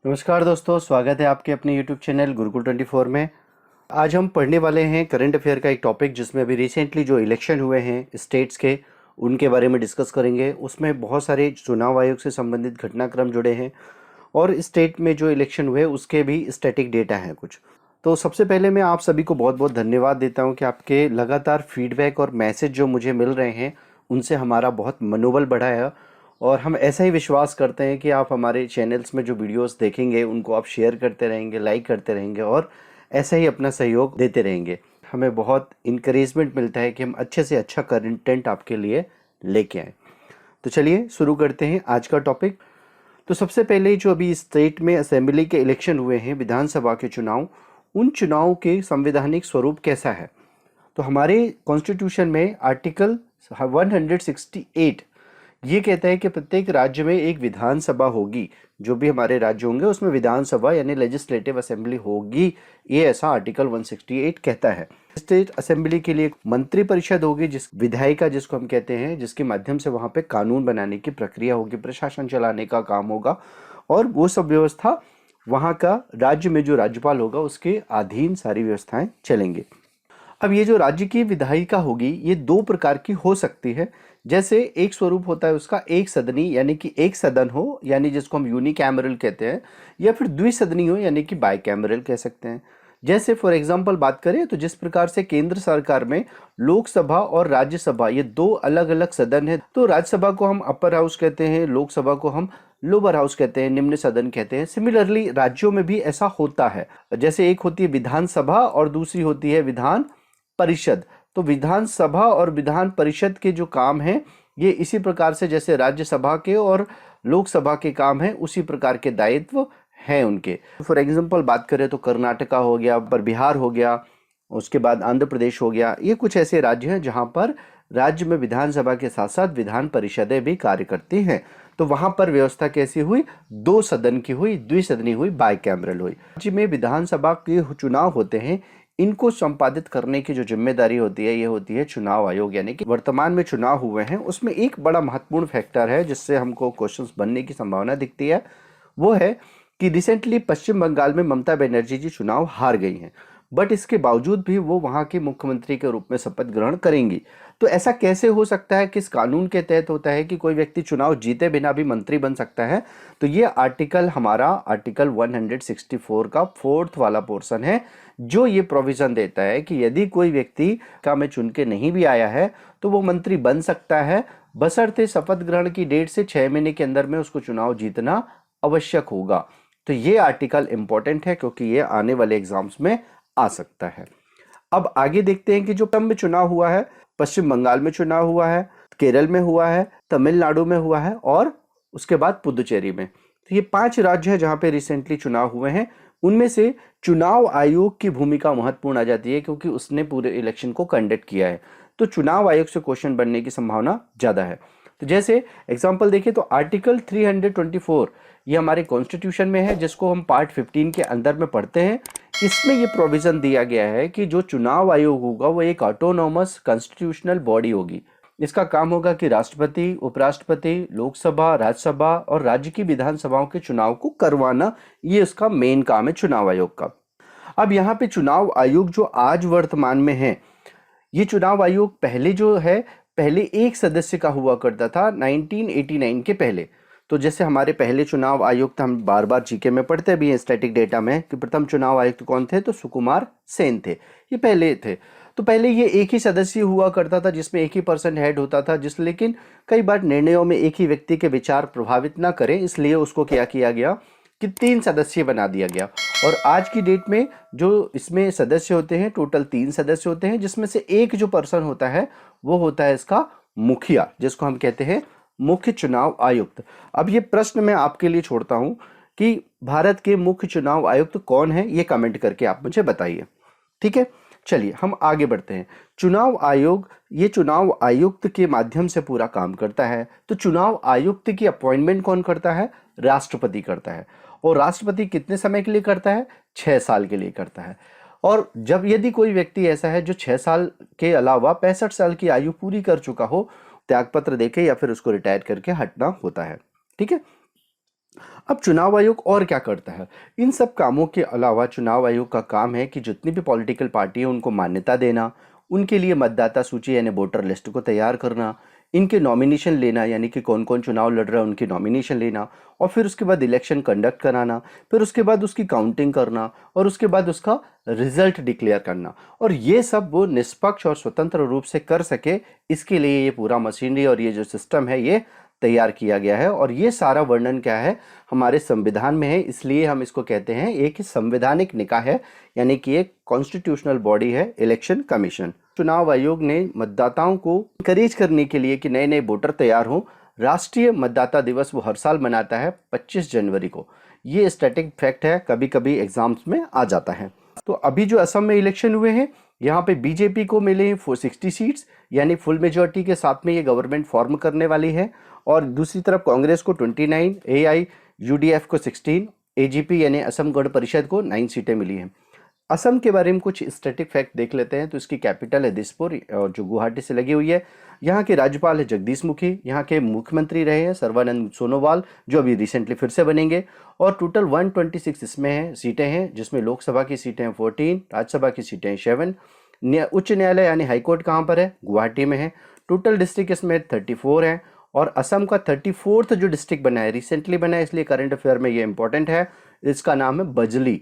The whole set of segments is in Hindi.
नमस्कार दोस्तों, स्वागत है आपके अपने YouTube चैनल गुरुकुल 24 में। आज हम पढ़ने वाले हैं करंट अफेयर का एक टॉपिक जिसमें अभी रिसेंटली जो इलेक्शन हुए हैं स्टेट्स के उनके बारे में डिस्कस करेंगे। उसमें बहुत सारे चुनाव आयोग से संबंधित घटनाक्रम जुड़े हैं और स्टेट में जो इलेक्शन हुए उसके भी स्टैटिक डेटा हैं कुछ। तो सबसे पहले मैं आप सभी को बहुत बहुत धन्यवाद देता हूँ कि आपके लगातार फीडबैक और मैसेज जो मुझे मिल रहे हैं उनसे हमारा बहुत मनोबल बढ़ा है और हम ऐसा ही विश्वास करते हैं कि आप हमारे चैनल्स में जो वीडियोस देखेंगे उनको आप शेयर करते रहेंगे, लाइक करते रहेंगे और ऐसा ही अपना सहयोग देते रहेंगे। हमें बहुत इंकरेजमेंट मिलता है कि हम अच्छे से अच्छा कंटेंट आपके लिए लेके आएँ। तो चलिए शुरू करते हैं आज का टॉपिक। तो सबसे पहले जो अभी स्टेट में असेंबली के इलेक्शन हुए हैं, विधानसभा के चुनाव, उन चुनाव के संवैधानिक स्वरूप कैसा है। तो हमारे कॉन्स्टिट्यूशन में आर्टिकल 168 ये कहता है कि प्रत्येक राज्य में एक विधानसभा होगी। जो भी हमारे राज्य होंगे उसमें विधानसभा यानी लेजिस्लेटिव असेंबली होगी, ये ऐसा आर्टिकल 168 कहता है। स्टेट असेंबली के लिए एक मंत्री परिषद होगी, जिस विधायिका जिसको हम कहते हैं, जिसके माध्यम से वहां पे कानून बनाने की प्रक्रिया होगी, प्रशासन चलाने का काम होगा और वो सब व्यवस्था वहां का राज्य में जो राज्यपाल होगा उसके अधीन सारी व्यवस्थाएं चलेंगी। अब ये जो राज्य की विधायिका होगी ये दो प्रकार की हो सकती है। जैसे एक स्वरूप होता है उसका एक सदनी यानी कि एक सदन हो, यानी जिसको हम यूनिकैमरल कहते हैं, या फिर द्विसदनी हो यानी कि बाइकैमरल कह सकते हैं। जैसे फॉर एग्जांपल बात करें तो जिस प्रकार से केंद्र सरकार में लोकसभा और राज्यसभा ये दो अलग अलग सदन है, तो राज्यसभा को हम अपर हाउस कहते हैं, लोकसभा को हम लोअर हाउस कहते हैं, निम्न सदन कहते हैं। सिमिलरली राज्यों में भी ऐसा होता है। जैसे एक होती है विधानसभा और दूसरी होती है विधान परिषद। तो विधानसभा और विधान परिषद के जो काम हैं ये इसी प्रकार से जैसे राज्यसभा के और लोकसभा के काम हैं उसी प्रकार के दायित्व हैं उनके। फॉर एग्जांपल बात करें तो कर्नाटका हो गया, पर बिहार हो गया, उसके बाद आंध्र प्रदेश हो गया। ये कुछ ऐसे राज्य हैं जहां पर राज्य में विधानसभा के साथ साथ विधान परिषदें भी कार्य करती हैं। तो वहां पर व्यवस्था कैसी हुई, दो सदन की हुई, द्विसदनी हुई, बाइकैमरल हुई। राज्य में विधानसभा के चुनाव होते हैं, इनको संपादित करने की जो जिम्मेदारी होती है ये होती है चुनाव आयोग। यानी कि वर्तमान में चुनाव हुए हैं उसमें एक बड़ा महत्वपूर्ण फैक्टर है जिससे हमको क्वेश्चंस बनने की संभावना दिखती है, वो है कि रिसेंटली पश्चिम बंगाल में ममता बनर्जी जी चुनाव हार गई हैं, बट इसके बावजूद भी वो वहां के मुख्यमंत्री के रूप में शपथ ग्रहण करेंगी। तो ऐसा कैसे हो सकता है, किस कानून के तहत होता है कि कोई व्यक्ति चुनाव जीते बिना भी मंत्री बन सकता है। तो ये आर्टिकल हमारा आर्टिकल 164 का फोर्थ वाला पोर्शन है जो ये प्रोविजन देता है कि यदि कोई व्यक्ति का में चुन के नहीं भी आया है तो वो मंत्री बन सकता है, बशर्ते शपथ ग्रहण की डेट से 6 महीने के अंदर में उसको चुनाव जीतना आवश्यक होगा। तो ये आर्टिकल इंपॉर्टेंट है क्योंकि ये आने वाले एग्जाम्स में आ सकता है। अब आगे देखते हैं कि जो में चुनाव हुआ है, पश्चिम बंगाल में चुनाव हुआ है, केरल में हुआ है, तमिलनाडु में हुआ है और उसके बाद पुदुचेरी में। तो ये 5 राज्य हैं जहां पे रिसेंटली चुनाव हुए हैं। उनमें से चुनाव आयोग की भूमिका महत्वपूर्ण आ जाती है क्योंकि उसने पूरे इलेक्शन को कंडक्ट किया है। तो चुनाव आयोग से क्वेश्चन बनने की संभावना ज्यादा है। तो जैसे एग्जाम्पल देखें तो आर्टिकल 324 ये हमारे कॉन्स्टिट्यूशन में है, जिसको हम पार्ट 15 के अंदर में पढ़ते हैं। इसमें ये प्रोविजन दिया गया है कि जो चुनाव आयोग होगा वो एक ऑटोनोमस कॉन्स्टिट्यूशनल बॉडी होगी। इसका काम होगा कि राष्ट्रपति, उपराष्ट्रपति, लोकसभा, राज्यसभा और राज्य की विधानसभाओं के चुनाव को करवाना, ये उसका मेन काम है चुनाव आयोग का। अब यहाँ पे चुनाव आयोग जो आज वर्तमान में है, ये चुनाव आयोग पहले जो है, पहले एक सदस्य का हुआ करता था 1989 के पहले। तो जैसे हमारे पहले चुनाव आयुक्त हम बार बार जीके में पढ़ते भी हैं स्टैटिक डेटा में कि प्रथम चुनाव आयुक्त कौन थे, तो सुकुमार सेन थे, ये पहले थे। तो पहले ये एक ही सदस्य हुआ करता था जिसमें एक ही पर्सन हेड होता था, जिस लेकिन कई बार निर्णयों में एक ही व्यक्ति के विचार प्रभावित ना करें, इसलिए उसको क्या किया गया कि 3 सदस्य बना दिया गया। और आज की डेट में जो इसमें सदस्य होते हैं, टोटल 3 सदस्य होते हैं, जिसमें से एक जो पर्सन होता है वो होता है इसका मुखिया, जिसको हम कहते हैं मुख्य चुनाव आयुक्त। अब ये प्रश्न मैं आपके लिए छोड़ता हूं कि भारत के मुख्य चुनाव आयुक्त कौन है, ये कमेंट करके आप मुझे बताइए। ठीक है, चलिए हम आगे बढ़ते हैं। चुनाव आयोग, ये चुनाव आयुक्त के माध्यम से पूरा काम करता है। तो चुनाव आयुक्त की अपॉइंटमेंट कौन करता है, राष्ट्रपति करता है। और राष्ट्रपति कितने समय के लिए करता है, 6 साल के लिए करता है। और जब यदि कोई व्यक्ति ऐसा है जो 6 साल के अलावा 65 साल की आयु पूरी कर चुका हो, त्यागपत्र देके या फिर उसको रिटायर करके हटना होता है। ठीक है, अब चुनाव आयोग और क्या करता है? इन सब कामों के अलावा चुनाव आयोग का काम है कि जितनी भी पॉलिटिकल पार्टी है उनको मान्यता देना, उनके लिए मतदाता सूची यानी वोटर लिस्ट को तैयार करना, इनके नॉमिनेशन लेना यानी कि कौन कौन चुनाव लड़ रहा है उनकी नॉमिनेशन लेना, और फिर उसके बाद इलेक्शन कंडक्ट कराना, फिर उसके बाद उसकी काउंटिंग करना, और उसके बाद उसका रिजल्ट डिक्लेयर करना। और ये सब वो निष्पक्ष और स्वतंत्र रूप से कर सके, इसके लिए ये पूरा मशीनरी और ये जो सिस्टम है ये तैयार किया गया है। और ये सारा वर्णन क्या है, हमारे संविधान में है, इसलिए हम इसको कहते हैं एक संवैधानिक निकाय है, यानी कि एक कॉन्स्टिट्यूशनल बॉडी है इलेक्शन कमीशन। चुनाव आयोग ने मतदाताओं को इंकरेज करने के लिए कि नए नए वोटर तैयार हों, राष्ट्रीय मतदाता दिवस वो हर साल मनाता है 25 जनवरी को। ये स्टैटिक फैक्ट है, कभी कभी एग्जाम्स में आ जाता है। तो अभी जो असम में इलेक्शन हुए हैं, यहाँ पे बीजेपी को मिले हैं 460 सीट्स, यानी फुल मेजोरिटी के साथ में ये गवर्नमेंट फॉर्म करने वाली है। और दूसरी तरफ कांग्रेस को 29, AIUDF को 16, AGP यानी असम गण परिषद को 9 सीटें मिली हैं। असम के बारे में कुछ स्टैटिक फैक्ट देख लेते हैं। तो इसकी कैपिटल है दिसपुर, और जो गुवाहाटी से लगी हुई है। यहाँ के राज्यपाल है जगदीश मुखी, यहाँ के मुख्यमंत्री रहे हैं सर्बानंद सोनोवाल, जो अभी रिसेंटली फिर से बनेंगे। और टोटल 126 इसमें है सीटें हैं, जिसमें लोकसभा की सीटें हैं 14, राज्यसभा की सीटें हैं 7। उच्च न्यायालय यानी हाईकोर्ट कहाँ पर है? गुवाहाटी में है। टोटल डिस्ट्रिक्ट इसमें 34 है। और असम का 34th जो डिस्ट्रिक्ट बना है, रिसेंटली बना है, इसलिए करंट अफेयर में ये इंपॉर्टेंट है। इसका नाम है बजली,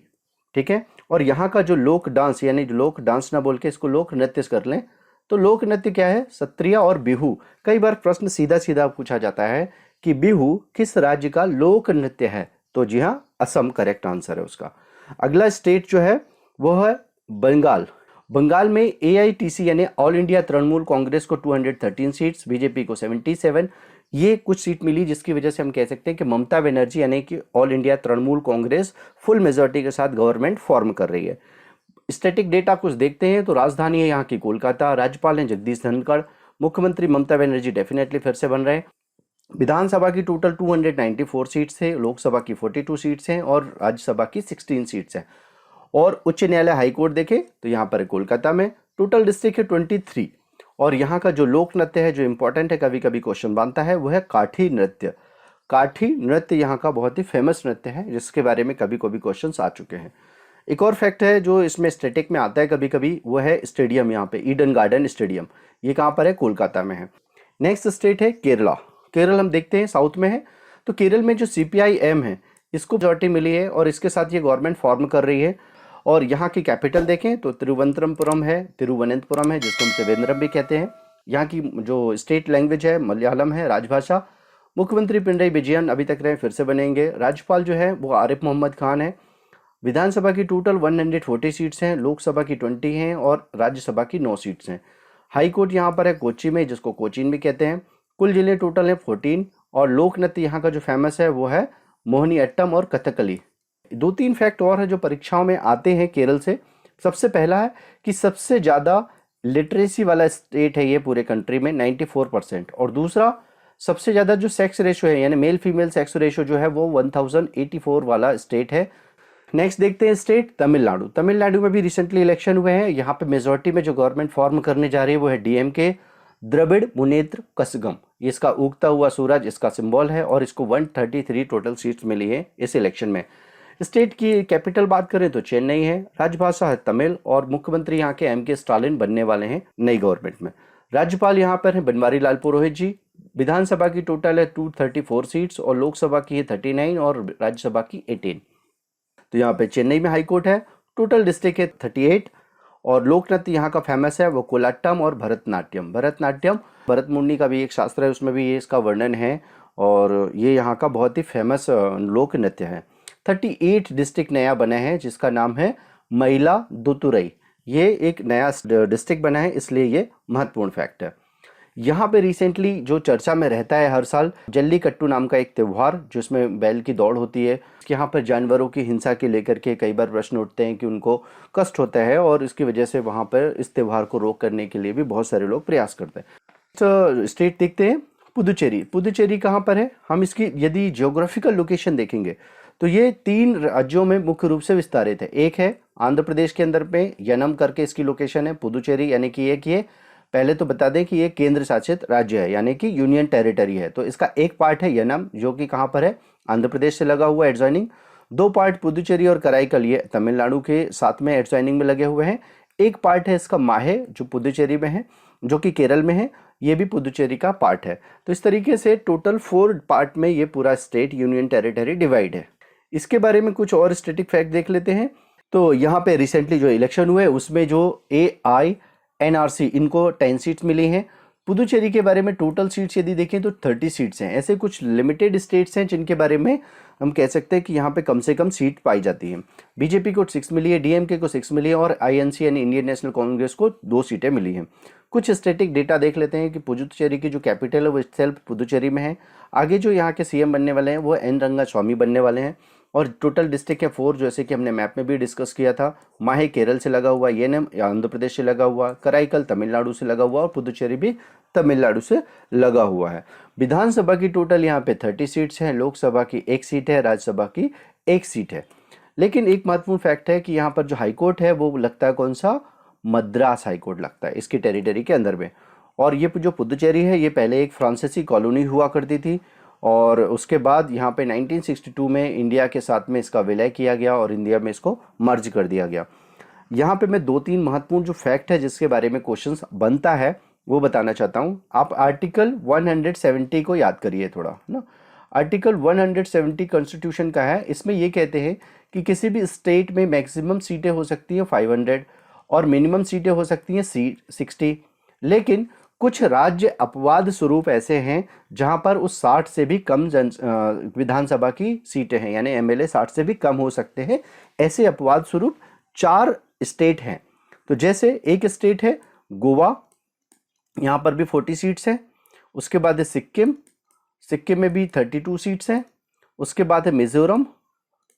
ठीक है। और यहाँ का जो लोक डांस, यानी जो लोक डांस ना बोल के इसको लोक नृत्य कर लें, तो लोक नृत्य क्या है? सत्रिया और बिहू। कई बार प्रश्न सीधा सीधा पूछा जाता है कि बिहू किस राज्य का लोक नृत्य है? तो जी हाँ, असम करेक्ट आंसर है उसका। अगला स्टेट जो है वो है बंगाल। बंगाल में AITC यानी ऑल इंडिया तृणमूल कांग्रेस को 213 सीट्स, बीजेपी को 77। ये कुछ सीट मिली जिसकी वजह से हम कह सकते हैं कि ममता बनर्जी यानी कि all India Trinamool Congress full majority के साथ गवर्नमेंट फॉर्म कर रही है। स्टैटिक डेटा कुछ देखते हैं तो राजधानी है यहाँ की कोलकाता, राज्यपाल हैं जगदीश धनखड़, मुख्यमंत्री ममता बनर्जी डेफिनेटली फिर से बन रहे हैं। विधानसभा की टोटल 294 सीट्स है, लोकसभा की 42 सीट्स हैं और राज्यसभा की 16 सीट्स हैं। और उच्च न्यायालय हाईकोर्ट देखे तो यहाँ पर कोलकाता में। टोटल डिस्ट्रिक्ट है 23। और यहाँ का जो लोक नृत्य है, जो इंपॉर्टेंट है, कभी कभी क्वेश्चन बनता है, वो है काठी नृत्य। काठी नृत्य यहाँ का बहुत ही फेमस नृत्य है, जिसके बारे में कभी कभी क्वेश्चंस आ चुके हैं। एक और फैक्ट है जो इसमें स्टैटिक में आता है कभी कभी, वो है स्टेडियम। यहाँ पे ईडन गार्डन स्टेडियम, ये कहाँ पर है? कोलकाता में है। नेक्स्ट स्टेट है केरला। केरल हम देखते हैं साउथ में है। तो केरल में जो CPIM है, इसको मेजॉरिटी मिली है और इसके साथ ये गवर्नमेंट फॉर्म कर रही है। और यहाँ की कैपिटल देखें तो तिरुवनंतपुरम है, जिसको हम त्रिवेंद्रम भी कहते हैं। यहाँ की जो स्टेट लैंग्वेज है मलयालम है, राजभाषा। मुख्यमंत्री पिनराई विजयन अभी तक रहे, फिर से बनेंगे। राज्यपाल जो है वो आरिफ मोहम्मद खान है। विधानसभा की टोटल 140 सीट्स हैं, लोकसभा की 20 हैं और राज्यसभा की 9 सीट्स हैं। हाई कोर्ट यहाँ पर है कोच्चि में, जिसको कोचीन भी कहते हैं। कुल जिले टोटल है 14। और लोक नृत्य यहाँ का जो फेमस है वो है मोहिनी अट्टम और कथकली। 2-3 फैक्ट और है जो परीक्षाओं में आते हैं केरल से। सबसे पहला है कि सबसे ज़्यादा लिटरेसी वाला स्टेट है ये पूरे कंट्री में, 94%। और दूसरा, सबसे ज़्यादा जो सेक्स रेशो है, यानी मेल फीमेल सेक्स रेशो जो है वो 1084 वाला स्टेट है। नेक्स्ट देखते हैं स्टेट तमिलनाडु। तमिलनाडु में भी रिसेंटली इलेक्शन हुए हैं। यहाँ पे मेजोरिटी में जो गवर्नमेंट फॉर्म करने जा रही है वो है DMK, द्रविड़ मुनेत्र कसगम। इसका उगता हुआ सूरज इसका सिंबल है और इसको 133 टोटल सीट्स मिली है इस इलेक्शन में। स्टेट की कैपिटल बात करें तो चेन्नई है, राजभाषा है तमिल और मुख्यमंत्री यहाँ के MK स्टालिन बनने वाले हैं नई गवर्नमेंट में। राज्यपाल यहाँ पर है बनवारी लाल पुरोहित जी। विधानसभा की टोटल है 234 सीट्स और लोकसभा की है 39 और राज्यसभा की 18। तो यहाँ पे चेन्नई में हाईकोर्ट है। टोटल डिस्ट्रिक्ट है 38। और लोक नृत्य यहाँ का फेमस है वो कोलाट्टम और भरतनाट्यम। भरत मुनि का भी एक शास्त्र है, उसमें भी ये इसका वर्णन है और ये यहाँ का बहुत ही फेमस लोक नृत्य है। 38 डिस्ट्रिक्ट नया बना है जिसका नाम है मयिलादुतुरई। ये एक नया डिस्ट्रिक्ट बना है, इसलिए ये महत्वपूर्ण फैक्ट है। यहाँ पे रिसेंटली जो चर्चा में रहता है हर साल, जल्लीकट्टू नाम का एक त्यौहार जिसमें बैल की दौड़ होती है। यहाँ पर जानवरों की हिंसा के लेकर के कई बार प्रश्न उठते हैं कि उनको कष्ट होता है और इसकी वजह से वहाँ पर इस त्यौहार को रोक करने के लिए भी बहुत सारे लोग प्रयास करते हैं। तो स्टेट देखते हैं पुदुचेरी। पुदुचेरी कहाँ पर है? हम इसकी यदि जियोग्राफिकल लोकेशन देखेंगे तो ये 3 राज्यों में मुख्य रूप से विस्तारित है। एक है आंध्र प्रदेश के अंदर पे यनम करके इसकी लोकेशन है पुदुचेरी, यानी कि ये पहले तो बता दें कि ये केंद्र शासित राज्य है, यानी कि यूनियन टेरिटरी है। तो इसका एक पार्ट है यनम जो कि कहाँ पर है? आंध्र प्रदेश से लगा हुआ एडजॉइनिंग। 2 पार्ट पुदुचेरी और कराईकल ये तमिलनाडु के साथ में एडजॉइनिंग में लगे हुए हैं। एक पार्ट है इसका माहे जो पुदुचेरी में है, जो कि केरल में है, ये भी पुदुचेरी का पार्ट है। तो इस तरीके से टोटल 4 पार्ट में ये पूरा स्टेट यूनियन टेरिटरी डिवाइड है। इसके बारे में कुछ और स्टैटिक फैक्ट देख लेते हैं। तो यहाँ पे रिसेंटली जो इलेक्शन हुए उसमें जो AINRC इनको 10 सीट्स मिली हैं। पुदुचेरी के बारे में टोटल सीट्स यदि देखें तो 30 सीट्स हैं। ऐसे कुछ लिमिटेड स्टेट्स हैं जिनके बारे में हम कह सकते हैं कि यहाँ पे कम से कम सीट पाई जाती हैं। बीजेपी को 6 मिली है, DMK को 6 मिली है और INC यानी इंडियन नेशनल कांग्रेस को 2 सीटें मिली हैं। कुछ स्टैटिक डेटा देख लेते हैं कि पुदुचेरी की जो कैपिटल है वो सेल्फ पुदुचेरी में है। आगे जो यहाँ के CM बनने वाले हैं वो N रंगास्वामी बनने वाले हैं। और टोटल डिस्ट्रिक्ट है 4, जैसे कि हमने मैप में भी डिस्कस किया था। माहे केरल से लगा हुआ, येनम आंध्र प्रदेश से लगा हुआ, कराईकल तमिलनाडु से लगा हुआ और पुदुचेरी भी तमिलनाडु से लगा हुआ है। विधानसभा की टोटल यहाँ पे 30 सीट्स हैं, लोकसभा की 1 सीट है, राज्यसभा की 1 सीट है। लेकिन एक महत्वपूर्ण फैक्ट है कि यहाँ पर जो हाईकोर्ट है वो लगता है कौन सा, मद्रास हाईकोर्ट लगता है इसकी टेरिटरी के अंदर में। और ये जो पुदुचेरी है ये पहले एक फ्रांसीसी कॉलोनी हुआ करती थी और उसके बाद यहाँ पे 1962 में इंडिया के साथ में इसका विलय किया गया और इंडिया में इसको मर्ज कर दिया गया। यहाँ पे मैं 2-3 महत्वपूर्ण जो फैक्ट है जिसके बारे में क्वेश्चंस बनता है वो बताना चाहता हूँ। आप आर्टिकल 170 को याद करिए थोड़ा ना। आर्टिकल 170 कॉन्स्टिट्यूशन का है। इसमें ये कहते हैं कि किसी भी स्टेट में मैक्सिमम सीटें हो सकती हैं 500 और मिनिमम सीटें हो सकती हैं 60। लेकिन कुछ राज्य अपवाद स्वरूप ऐसे हैं जहां पर उस 60 से भी कम विधानसभा की सीटें हैं, यानी MLA 60 से भी कम हो सकते हैं। ऐसे अपवाद स्वरूप 4 स्टेट हैं। तो जैसे एक स्टेट है गोवा, यहाँ पर भी 40 सीट्स हैं। उसके बाद है सिक्किम, सिक्किम में भी 32 सीट्स हैं। उसके बाद है मिजोरम,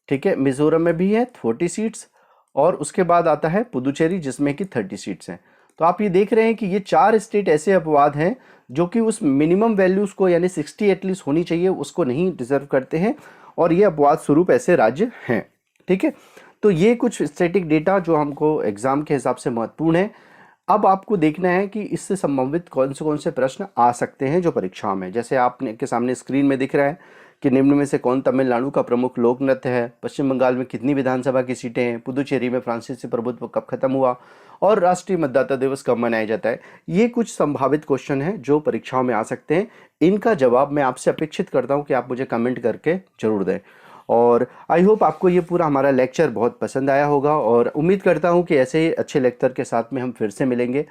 ठीक है, मिजोरम में भी है 40 सीट्स। और उसके बाद आता है पुदुचेरी जिसमें कि 30 सीट्स हैं। तो आप ये देख रहे हैं कि ये 4 स्टेट ऐसे अपवाद हैं जो कि उस मिनिमम वैल्यूज को यानी 60 एटलीस्ट होनी चाहिए उसको नहीं डिजर्व करते हैं और ये अपवाद स्वरूप ऐसे राज्य हैं, ठीक है। तो ये कुछ स्टैटिक डेटा जो हमको एग्जाम के हिसाब से महत्वपूर्ण है। अब आपको देखना है कि इससे संबंधित कौन से प्रश्न आ सकते हैं जो परीक्षाओं में, जैसे आपने के सामने स्क्रीन में दिख रहा है कि निम्न में से कौन तमिलनाडु का प्रमुख लोक नृत्य है, पश्चिम बंगाल में कितनी विधानसभा की सीटें हैं, पुदुचेरी में फ्रांसीसी प्रभुत्व कब खत्म हुआ और राष्ट्रीय मतदाता दिवस कब मनाया जाता है। ये कुछ संभावित क्वेश्चन हैं जो परीक्षाओं में आ सकते हैं। इनका जवाब मैं आपसे अपेक्षित करता हूँ कि आप मुझे कमेंट करके जरूर दें। और आई होप आपको ये पूरा हमारा लेक्चर बहुत पसंद आया होगा और उम्मीद करता हूँ कि ऐसे ही अच्छे लेक्चर के साथ में हम फिर से मिलेंगे।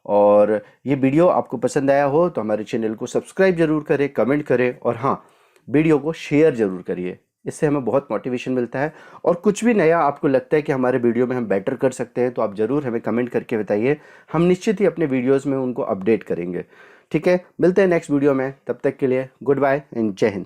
और ये वीडियो आपको पसंद आया हो तो हमारे चैनल को सब्सक्राइब जरूर करें, कमेंट करें और हाँ, वीडियो को शेयर जरूर करिए। इससे हमें बहुत मोटिवेशन मिलता है और कुछ भी नया आपको लगता है कि हमारे वीडियो में हम बेटर कर सकते हैं तो आप ज़रूर हमें कमेंट करके बताइए। हम निश्चित ही अपने वीडियोस में उनको अपडेट करेंगे। ठीक है, मिलते हैं नेक्स्ट वीडियो में। तब तक के लिए गुड बाय एंड जय हिंद।